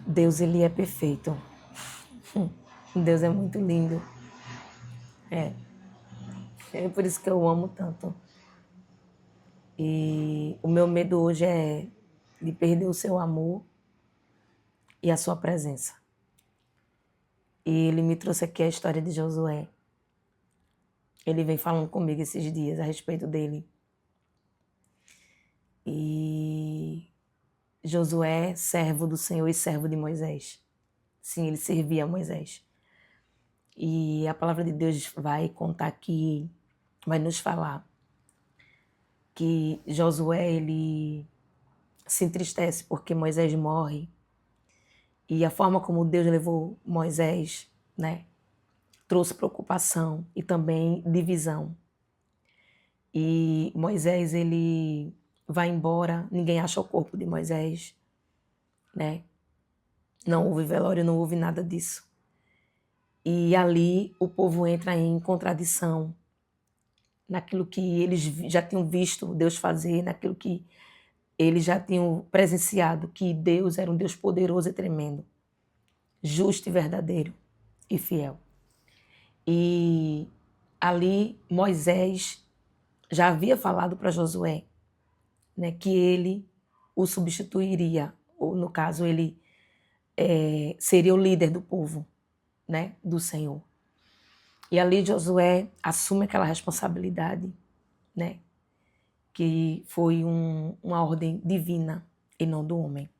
Deus, ele é perfeito. Deus é muito lindo. É. É por isso que eu amo tanto. E o meu medo hoje é de perder o seu amor e a sua presença. E ele me trouxe aqui a história de Josué. Ele vem falando comigo esses dias a respeito dele. E Josué, servo do Senhor e servo de Moisés. Sim, ele servia a Moisés. E a palavra de Deus vai contar aqui, vai nos falar que Josué, ele se entristece porque Moisés morre. E a forma como Deus levou Moisés, né, trouxe preocupação e também divisão. E Moisés, ele vai embora, ninguém acha o corpo de Moisés, né? Não houve velório, não houve nada disso. E ali o povo entra em contradição naquilo que eles já tinham visto Deus fazer, naquilo que eles já tinham presenciado, que Deus era um Deus poderoso e tremendo, justo e verdadeiro e fiel. E ali Moisés já havia falado para Josué, né, que ele o substituiria, ou no caso ele seria o líder do povo, né, do Senhor. E ali Josué assume aquela responsabilidade, né, que foi uma ordem divina e não do homem.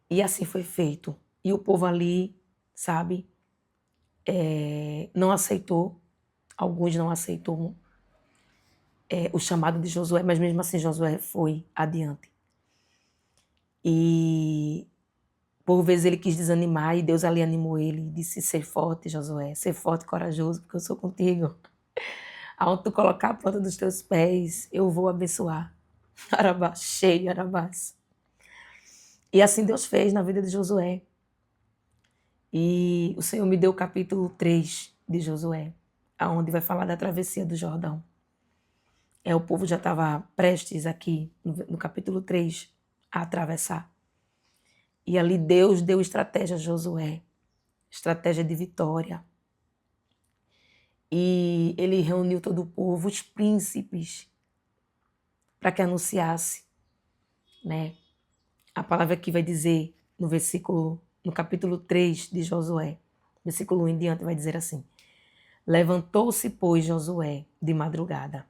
E assim foi feito. E o povo ali, sabe, não aceitou, alguns não aceitou o chamado de Josué, mas mesmo assim Josué foi adiante. E por vezes ele quis desanimar e Deus ali animou ele e disse: ser forte, Josué, ser forte e corajoso, porque eu sou contigo. Aonde tu colocar a planta dos teus pés, eu vou abençoar. Arabá, cheio, arabás. E assim Deus fez na vida de Josué. E o Senhor me deu o capítulo 3 de Josué, aonde vai falar da travessia do Jordão. O povo já estava prestes aqui, no capítulo 3, a atravessar. E ali Deus deu estratégia a Josué, estratégia de vitória. E ele reuniu todo o povo, os príncipes, para que anunciasse, né? A palavra aqui vai dizer no capítulo 3 de Josué, versículo 1 em diante, vai dizer assim: levantou-se, pois, Josué de madrugada,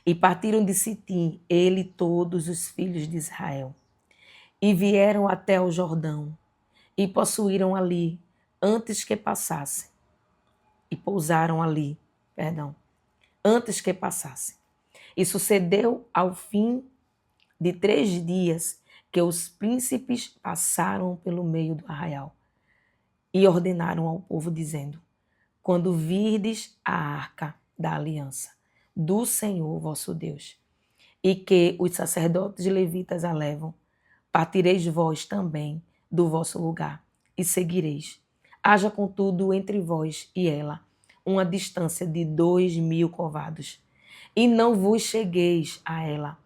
e partiram de Sitim, ele e todos os filhos de Israel, e vieram até o Jordão, e possuíram ali, antes que passassem, e pousaram ali, antes que passassem. E sucedeu ao fim de 3 dias que os príncipes passaram pelo meio do arraial e ordenaram ao povo, dizendo: quando virdes a arca da aliança do Senhor vosso Deus, e que os sacerdotes e levitas a levam, partireis vós também do vosso lugar e seguireis. Haja, contudo, entre vós e ela uma distância de 2.000 covados, e não vos chegueis a ela,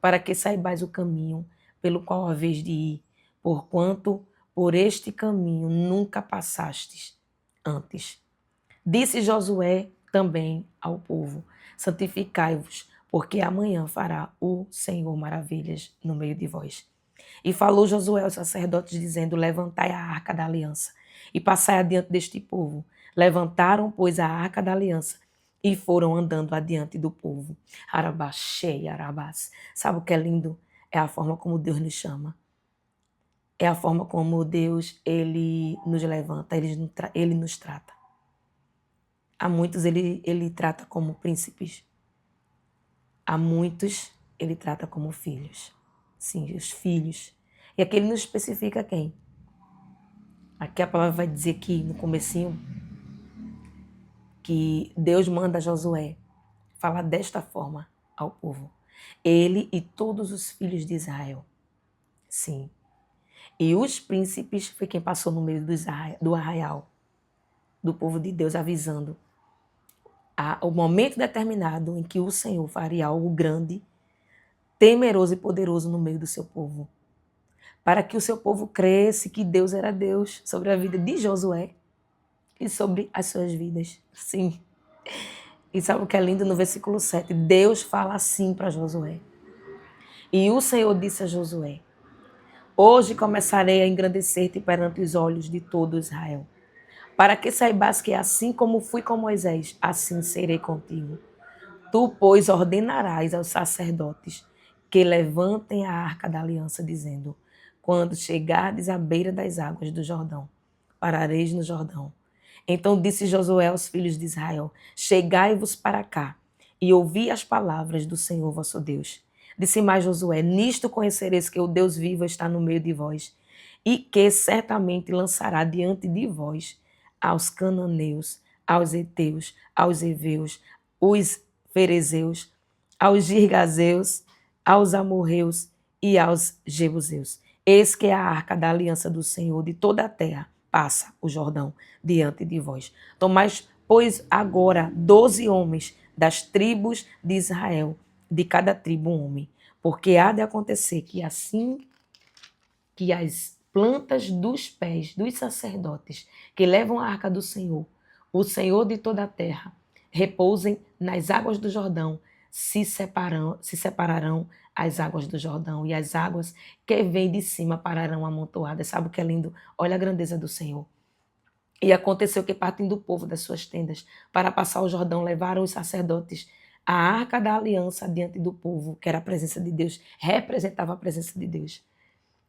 para que saibais o caminho pelo qual haveis de ir, porquanto por este caminho nunca passastes antes. Disse Josué também ao povo: santificai-vos, porque amanhã fará o Senhor maravilhas no meio de vós. E falou Josué aos sacerdotes, dizendo: levantai a arca da aliança e passai adiante deste povo. Levantaram, pois, a arca da aliança e foram andando adiante do povo. Arabachei, arabás. Sabe o que é lindo? É a forma como Deus nos chama. É a forma como Deus, ele nos levanta, ele nos trata. A muitos ele trata como príncipes. A muitos ele trata como filhos. Sim, os filhos. E aqui ele não especifica quem. Aqui a palavra vai dizer que no comecinho que Deus manda Josué falar desta forma ao povo. Ele e todos os filhos de Israel. Sim. E os príncipes foi quem passou no meio do arraial, do povo de Deus, avisando o momento determinado em que o Senhor faria algo grande, temeroso e poderoso no meio do seu povo. para que o seu povo cresça que Deus era Deus sobre a vida de Josué e sobre as suas vidas. Sim. E sabe o que é lindo no versículo 7? Deus fala assim para Josué. E o Senhor disse a Josué: hoje começarei a engrandecer-te perante os olhos de todo Israel, para que saibas que assim como fui com Moisés, assim serei contigo. Tu, pois, ordenarás aos sacerdotes que levantem a arca da aliança, dizendo: quando chegardes à beira das águas do Jordão, parareis no Jordão. Então disse Josué aos filhos de Israel: chegai-vos para cá e ouvi as palavras do Senhor vosso Deus. Disse mais Josué: nisto conhecereis que o Deus vivo está no meio de vós, e que certamente lançará diante de vós aos cananeus, aos heteus, aos heveus, os ferezeus, aos girgazeus, aos amorreus e aos jebuseus. Eis que a arca da aliança do Senhor de toda a terra passa o Jordão diante de vós. Tomai, pois, agora 12 homens das tribos de Israel, de cada tribo um homem, porque há de acontecer que assim que as plantas dos pés dos sacerdotes que levam a arca do Senhor, o Senhor de toda a terra, repousem nas águas do Jordão, se separarão as águas do Jordão, e as águas que vêm de cima pararão amontoadas. Sabe o que é lindo? Olha a grandeza do Senhor. E aconteceu que, partindo do povo das suas tendas para passar o Jordão, levaram os sacerdotes a arca da aliança diante do povo, que era a presença de Deus, representava a presença de Deus.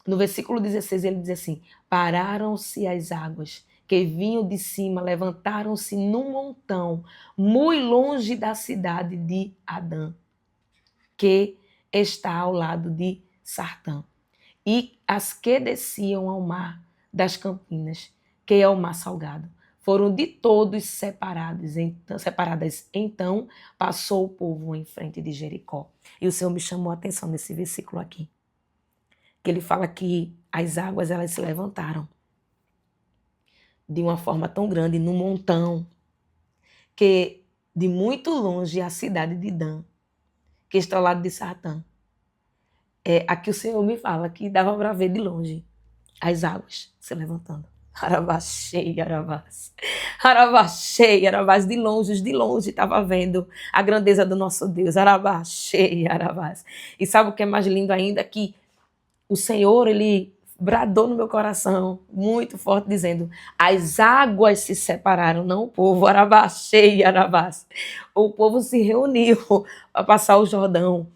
No versículo 16 ele diz assim: pararam-se as águas que vinham de cima, levantaram-se num montão, muito longe da cidade de Adã, que está ao lado de Sartã, e as que desciam ao mar das Campinas, que é o mar salgado, foram de todos separadas. Então passou o povo em frente de Jericó. E o Senhor me chamou a atenção nesse versículo aqui, que ele fala que as águas elas se levantaram de uma forma tão grande, num montão, que de muito longe a cidade de Dan, que está ao lado de Sartã, aqui o Senhor me fala que dava para ver de longe as águas se levantando. Arabaxei, Arabás. Arabaxei, Arabás. De longe estava vendo a grandeza do nosso Deus. Arabaxei, Arabás. E sabe o que é mais lindo ainda? Que o Senhor, ele bradou no meu coração muito forte, dizendo: as águas se separaram, não o povo. Arabaxei, Arabás. O povo se reuniu para passar o Jordão.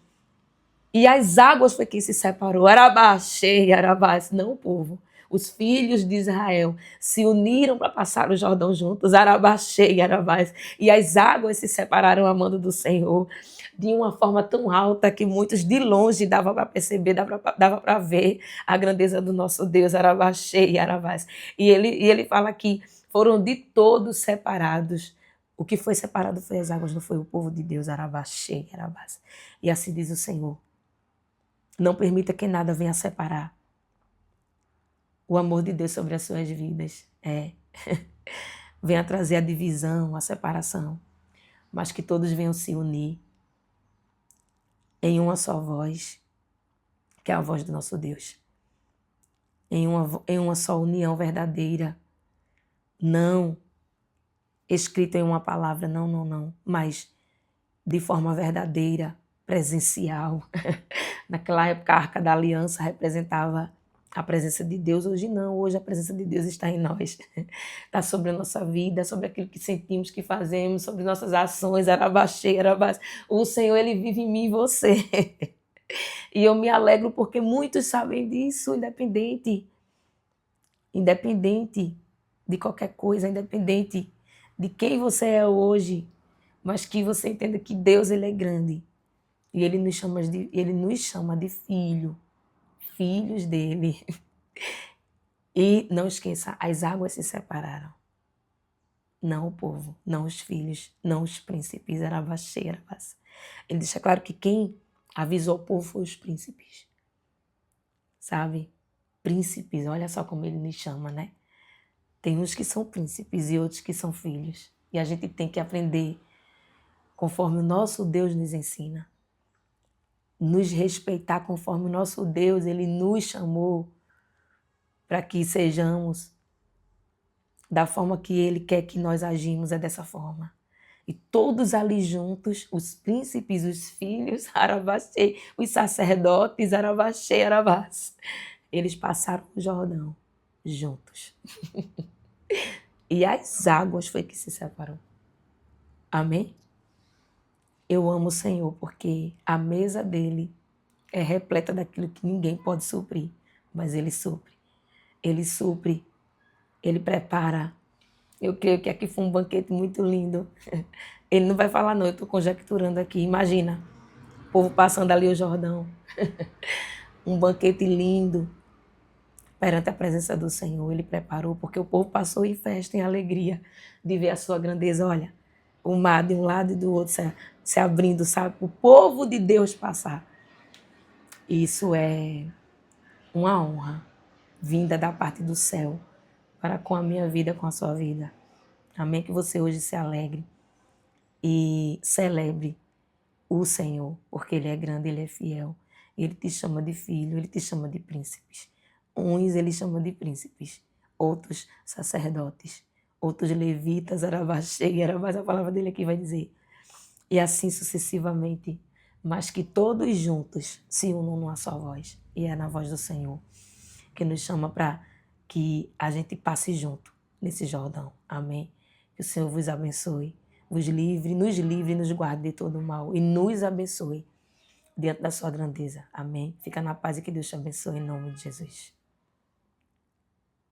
E as águas foi quem se separou. Arabaxei, Arabás, não o povo. Os filhos de Israel se uniram para passar o Jordão juntos. Arabaxei, Arabás. E as águas se separaram a mando do Senhor de uma forma tão alta que muitos de longe dava para perceber, dava para ver a grandeza do nosso Deus. Arabaxei, Arabás. E ele fala que foram de todos separados. O que foi separado foi as águas, não foi o povo de Deus. Arabaxei, Arabás. E assim diz o Senhor: não permita que nada venha separar o amor de Deus sobre as suas vidas. Venha trazer a divisão, a separação, mas que todos venham se unir em uma só voz, que é a voz do nosso Deus. Em uma só união verdadeira. Não escrita em uma palavra, não, mas de forma verdadeira, presencial. Naquela época, a Arca da Aliança representava a presença de Deus. Hoje não, hoje a presença de Deus está em nós. Está sobre a nossa vida, sobre aquilo que sentimos, que fazemos, sobre nossas ações. Arabaxei, Arabás. O Senhor, Ele vive em mim e você. E eu me alegro porque muitos sabem disso, independente de qualquer coisa, independente de quem você é hoje, mas que você entenda que Deus, Ele é grande. E Ele nos chama de filhos dele. E não esqueça, as águas se separaram. Não o povo, não os filhos, não os príncipes. Arabaxei, Arabás. Ele deixa claro que quem avisou o povo foi os príncipes. Sabe? Príncipes, olha só como ele nos chama, né? Tem uns que são príncipes e outros que são filhos. E a gente tem que aprender conforme o nosso Deus nos ensina. Nos respeitar conforme o nosso Deus, Ele nos chamou para que sejamos da forma que Ele quer que nós agimos, é dessa forma. E todos ali juntos, os príncipes, os filhos, Aravaxê, os sacerdotes, Aravaxê, Aravás, eles passaram o Jordão juntos. E as águas foi que se separou. Amém? Eu amo o Senhor porque a mesa dele é repleta daquilo que ninguém pode suprir, mas ele supre. Ele supre, ele prepara. Eu creio que aqui foi um banquete muito lindo. Ele não vai falar não, eu estou conjecturando aqui. Imagina, o povo passando ali o Jordão. Um banquete lindo perante a presença do Senhor. Ele preparou, porque o povo passou em festa, em alegria de ver a sua grandeza. Olha, o mar de um lado e do outro se abrindo, sabe? O povo de Deus passar. Isso é uma honra vinda da parte do céu para com a minha vida, com a sua vida. Amém? Que você hoje se alegre e celebre o Senhor, porque Ele é grande, Ele é fiel. Ele te chama de filho, Ele te chama de príncipes. Uns Ele chama de príncipes, outros sacerdotes, outros levitas, Aravaxê, Aravás, a palavra dele aqui vai dizer. E assim sucessivamente, mas que todos juntos se unam numa só voz. E é na voz do Senhor que nos chama para que a gente passe junto nesse Jordão. Amém? Que o Senhor vos abençoe, vos livre, nos guarde de todo mal e nos abençoe diante da sua grandeza. Amém? Fica na paz e que Deus te abençoe em nome de Jesus.